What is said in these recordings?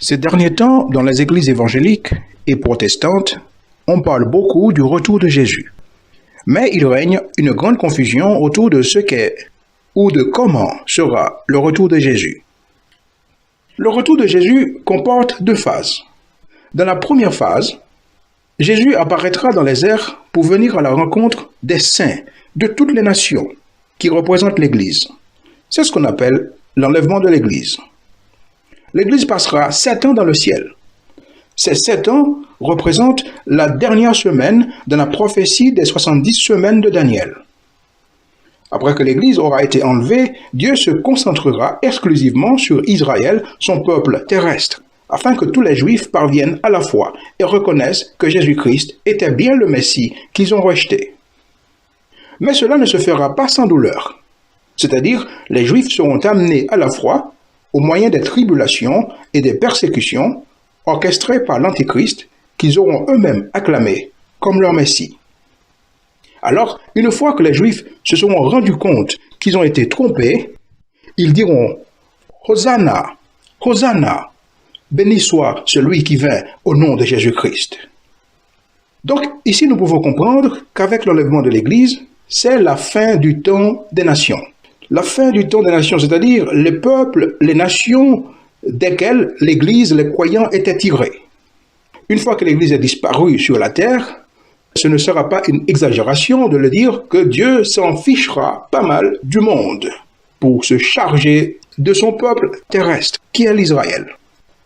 Ces derniers temps, dans les églises évangéliques et protestantes, on parle beaucoup du retour de Jésus. Mais il règne une grande confusion autour de ce qu'est ou de comment sera le retour de Jésus. Le retour de Jésus comporte deux phases. Dans la première phase, Jésus apparaîtra dans les airs pour venir à la rencontre des saints de toutes les nations qui représentent l'Église. C'est ce qu'on appelle l'enlèvement de l'Église. L'Église passera 7 ans dans le ciel. Ces 7 ans représentent la dernière semaine de la prophétie des 70 semaines de Daniel. Après que l'Église aura été enlevée, Dieu se concentrera exclusivement sur Israël, son peuple terrestre, afin que tous les Juifs parviennent à la foi et reconnaissent que Jésus-Christ était bien le Messie qu'ils ont rejeté. Mais cela ne se fera pas sans douleur. C'est-à-dire, les Juifs seront amenés à la foi au moyen des tribulations et des persécutions orchestrées par l'Antichrist qu'ils auront eux-mêmes acclamé comme leur Messie. Alors, une fois que les Juifs se seront rendus compte qu'ils ont été trompés, ils diront « Hosanna, Hosanna, béni soit celui qui vient au nom de Jésus-Christ ». Donc, ici nous pouvons comprendre qu'avec l'enlèvement de l'Église, c'est la fin du temps des nations. La fin du temps des nations, c'est-à-dire les peuples, les nations desquelles l'Église, les croyants étaient tirés. Une fois que l'Église est disparue sur la terre, ce ne sera pas une exagération de le dire que Dieu s'en fichera pas mal du monde pour se charger de son peuple terrestre, qui est l'Israël,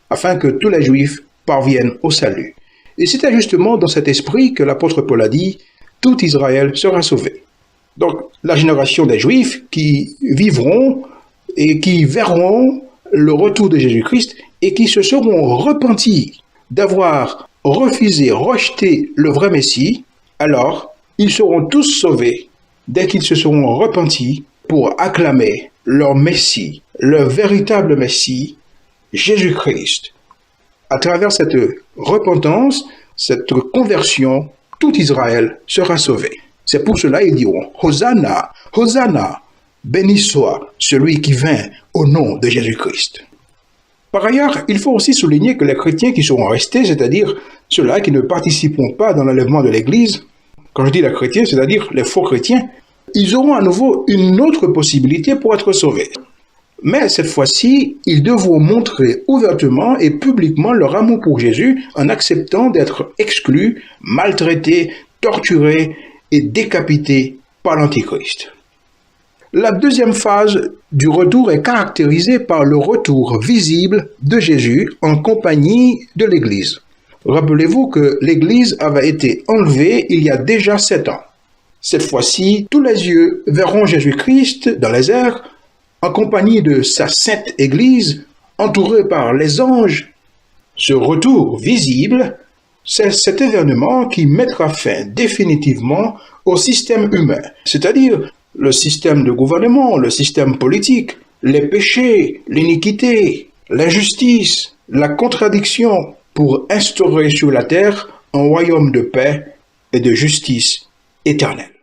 afin que tous les Juifs parviennent au salut. Et c'était justement dans cet esprit que l'apôtre Paul a dit « Tout Israël sera sauvé ». Donc, la génération des Juifs qui vivront et qui verront le retour de Jésus-Christ et qui se seront repentis d'avoir refusé, rejeté le vrai Messie, alors ils seront tous sauvés dès qu'ils se seront repentis pour acclamer leur Messie, leur véritable Messie, Jésus-Christ. À travers cette repentance, cette conversion, tout Israël sera sauvé. C'est pour cela qu'ils diront « Hosanna, Hosanna, béni soit celui qui vient au nom de Jésus-Christ ». Par ailleurs, il faut aussi souligner que les chrétiens qui seront restés, c'est-à-dire ceux-là qui ne participeront pas dans l'enlèvement de l'Église, quand je dis les chrétiens, c'est-à-dire les faux chrétiens, ils auront à nouveau une autre possibilité pour être sauvés. Mais cette fois-ci, ils devront montrer ouvertement et publiquement leur amour pour Jésus en acceptant d'être exclus, maltraités, torturés et décapités par l'Antichrist. La deuxième phase du retour est caractérisée par le retour visible de Jésus en compagnie de l'Église. Rappelez-vous que l'Église avait été enlevée il y a déjà 7 ans. Cette fois-ci, tous les yeux verront Jésus-Christ dans les airs, en compagnie de sa sainte Église, entourée par les anges. Ce retour visible, c'est cet événement qui mettra fin définitivement au système humain, c'est-à-dire le système de gouvernement, le système politique, les péchés, l'iniquité, l'injustice, la contradiction, pour instaurer sur la terre un royaume de paix et de justice éternelle.